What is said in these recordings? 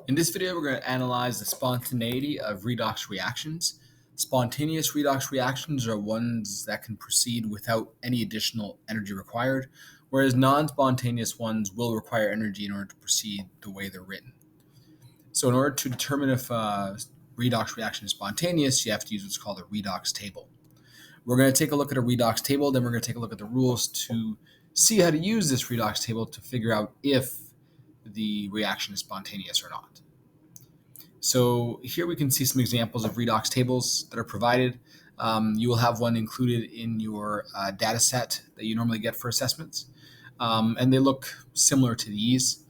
In this video, we're going to analyze the spontaneity of redox reactions. Spontaneous redox reactions are ones that can proceed without any additional energy required, whereas non-spontaneous ones will require energy in order to proceed the way they're written. So in order to determine if a redox reaction is spontaneous, you have to use what's called a redox table. We're going to take a look at a redox table, then we're going to take a look at the rules to see how to use this redox table to figure out if the reaction is spontaneous or not. So here we can see some examples of redox tables that are provided. You will have one included in your data set that you normally get for assessments. And they look similar to these.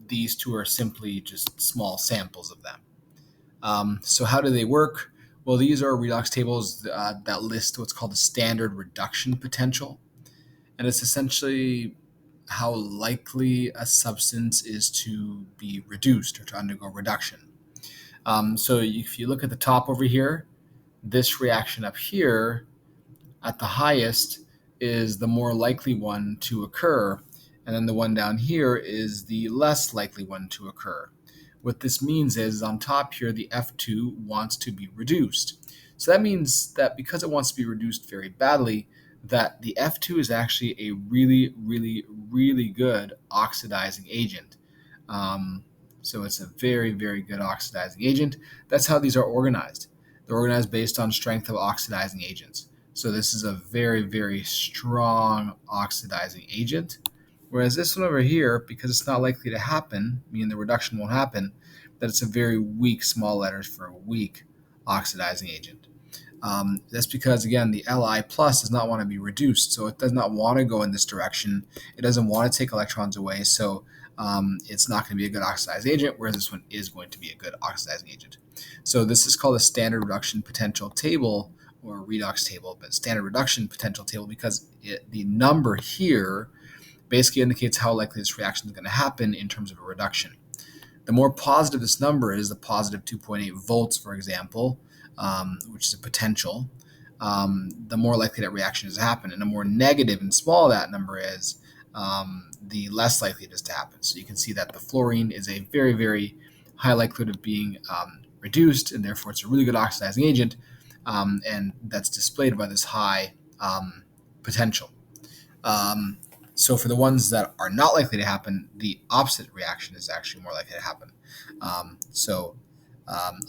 These two are simply just small samples of them. So how do they work? Well, these are redox tables that list what's called the standard reduction potential. And it's essentially how likely a substance is to be reduced or to undergo reduction. So if you look at the top over here, this reaction up here at the highest is the more likely one to occur, and then the one down here is the less likely one to occur. What this means is on top here, the F2 wants to be reduced. So that means that because it wants to be reduced very badly, that the F2 is actually a really, really, really good oxidizing agent. So it's a very, very good oxidizing agent. That's how these are organized. They're organized based on strength of oxidizing agents. So this is a very, very strong oxidizing agent. Whereas this one over here, because it's not likely to happen, meaning the reduction won't happen, that it's a very weak, small letters for a weak oxidizing agent. That's because, again, the Li plus does not want to be reduced, so it does not want to go in this direction. It doesn't want to take electrons away, so it's not going to be a good oxidizing agent, whereas this one is going to be a good oxidizing agent. So this is called a standard reduction potential table, or a redox table, but standard reduction potential table because the number here basically indicates how likely this reaction is going to happen in terms of a reduction. The more positive this number is, the positive 2.8 volts, for example, which is a potential, the more likely that reaction is to happen. And the more negative and small that number is, the less likely it is to happen. So you can see that the fluorine is a very, very high likelihood of being reduced, and therefore it's a really good oxidizing agent, and that's displayed by this high potential. So for the ones that are not likely to happen, the opposite reaction is actually more likely to happen.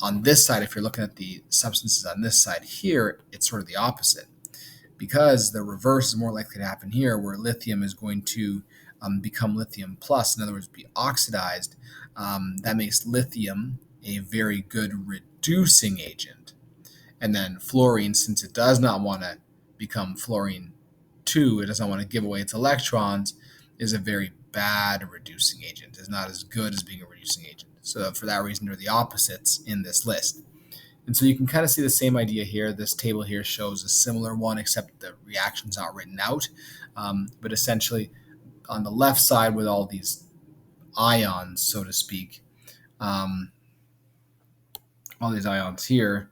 On this side, if you're looking at the substances on this side here, it's sort of the opposite. Because the reverse is more likely to happen here, where lithium is going to become lithium plus, in other words, be oxidized. That makes lithium a very good reducing agent. And then fluorine, since it does not want to become fluorine 2, it doesn't want to give away its electrons, is a very bad reducing agent. It's not as good as being a reducing agent. So for that reason, they're the opposites in this list. And so you can kind of see the same idea here. This table here shows a similar one, except the reaction's not written out. But essentially, on the left side with all these ions, so to speak, all these ions here,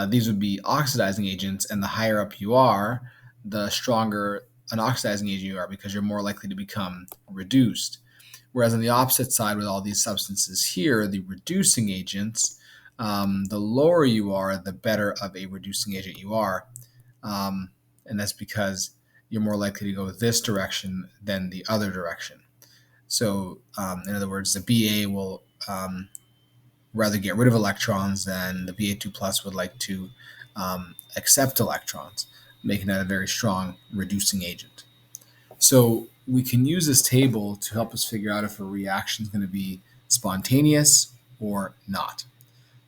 these would be oxidizing agents, and the higher up you are, the stronger an oxidizing agent you are because you're more likely to become reduced. Whereas on the opposite side with all these substances here, the reducing agents, the lower you are, the better of a reducing agent you are. And that's because you're more likely to go this direction than the other direction. So in other words, the Ba will rather get rid of electrons than the Ba2 plus would like to accept electrons, making that a very strong reducing agent. So we can use this table to help us figure out if a reaction is going to be spontaneous or not.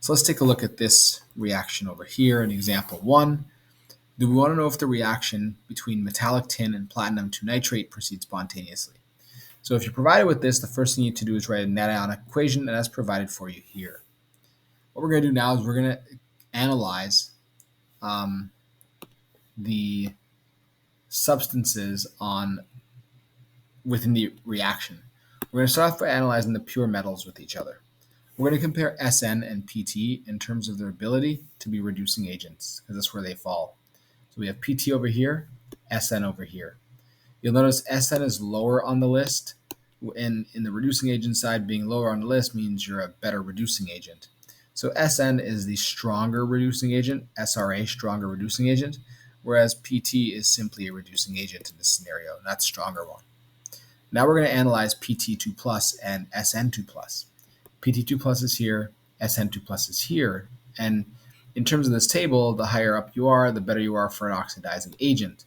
So let's take a look at this reaction over here in example 1. Do we want to know if the reaction between metallic tin and platinum 2 nitrate proceeds spontaneously? So if you're provided with this, the first thing you need to do is write a net ionic equation, and that's provided for you here. What we're going to do now is we're going to analyze the substances within the reaction. We're going to start off by analyzing the pure metals with each other. We're going to compare SN and PT in terms of their ability to be reducing agents, because that's where they fall. So we have PT over here, SN over here. You'll notice SN is lower on the list in the reducing agent side, being lower on the list means you're a better reducing agent. So SN is the stronger reducing agent, SRA, stronger reducing agent, whereas PT is simply a reducing agent in this scenario, and that's stronger one. Now we're going to analyze PT2 plus and SN2 plus. PT2 plus is here, SN2 plus is here, and in terms of this table, the higher up you are, the better you are for an oxidizing agent.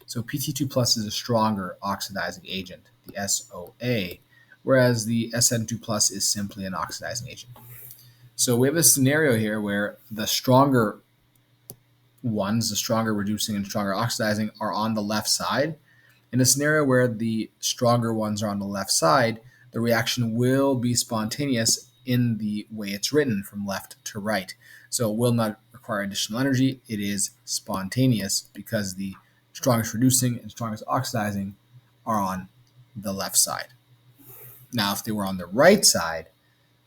So PT2 plus is a stronger oxidizing agent, the SOA, whereas the SN2 plus is simply an oxidizing agent. So we have a scenario here where the stronger ones, the stronger reducing and stronger oxidizing, are on the left side. In a scenario where the stronger ones are on the left side, the reaction will be spontaneous in the way it's written from left to right. So it will not require additional energy. It is spontaneous because the strongest reducing and strongest oxidizing are on the left side. Now, if they were on the right side,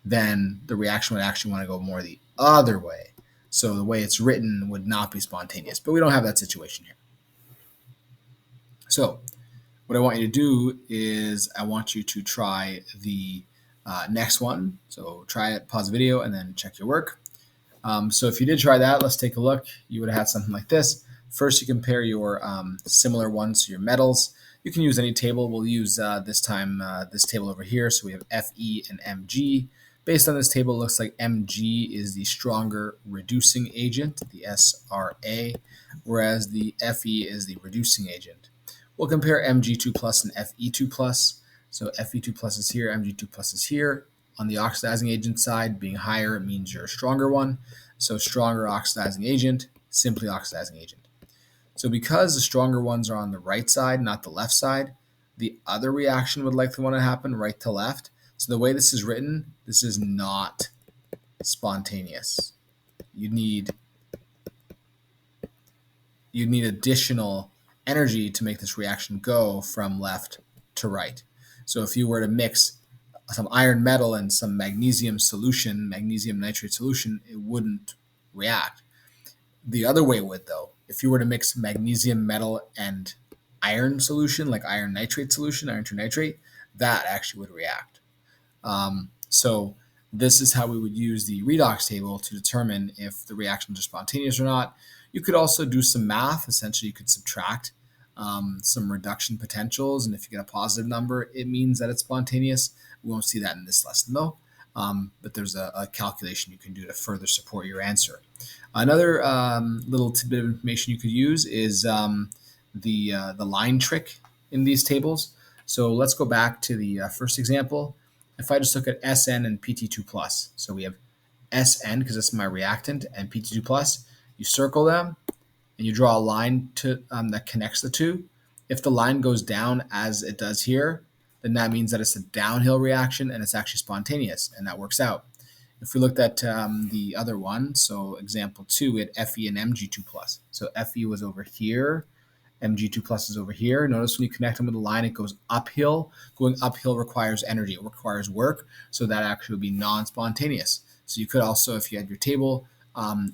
then the reaction would actually want to go more the other way. So the way it's written would not be spontaneous, but we don't have that situation here. So what I want you to do is I want you to try the next one. So try it, pause the video, and then check your work. So if you did try that, let's take a look. You would have had something like this. First, you compare your similar ones to your metals. You can use any table. We'll use this time this table over here. So we have Fe and Mg. Based on this table, it looks like Mg is the stronger reducing agent, the SRA, whereas the Fe is the reducing agent. We'll compare Mg2 plus and Fe2 plus. So Fe2 plus is here, Mg2 plus is here. On the oxidizing agent side, being higher, it means you're a stronger one. So stronger oxidizing agent, simply oxidizing agent. So because the stronger ones are on the right side, not the left side, the other reaction would likely want to happen right to left. So the way this is written, this is not spontaneous. You need additional energy to make this reaction go from left to right. So if you were to mix some iron metal and some magnesium solution, magnesium nitrate solution, it wouldn't react. The other way would, though. If you were to mix magnesium metal and iron solution, like iron nitrate solution, iron trinitrate, that actually would react. So this is how we would use the redox table to determine if the reactions are spontaneous or not. You could also do some math. Essentially, you could subtract some reduction potentials, and if you get a positive number, it means that it's spontaneous. We won't see that in this lesson, though, but there's a calculation you can do to further support your answer. Another little tidbit of information you could use is the line trick in these tables. So let's go back to the first example. If I just look at SN and PT2 plus, so we have SN because it's my reactant, and PT2 plus, you circle them and you draw a line to that connects the two. If the line goes down as it does here, then that means that it's a downhill reaction and it's actually spontaneous, and that works out. If we looked at the other one, so example 2, we had Fe and Mg2 plus. So Fe was over here, Mg2 plus is over here. Notice when you connect them with a line, it goes uphill. Going uphill requires energy. It requires work, so that actually would be non-spontaneous. So you could also, if you had your table,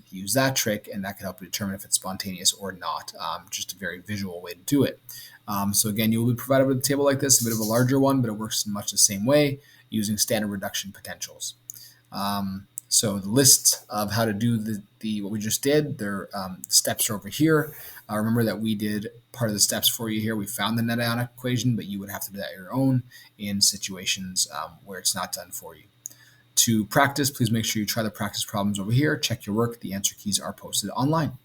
use that trick, and that could help you determine if it's spontaneous or not. Just a very visual way to do it. So again, you will be provided with a table like this, a bit of a larger one, but it works in much the same way using standard reduction potentials. So the list of how to do the what we just did, their steps are over here. Remember that we did part of the steps for you here. We found the net ionic equation, but you would have to do that your own in situations where it's not done for you. To practice, please make sure you try the practice problems over here. Check your work. The answer keys are posted online.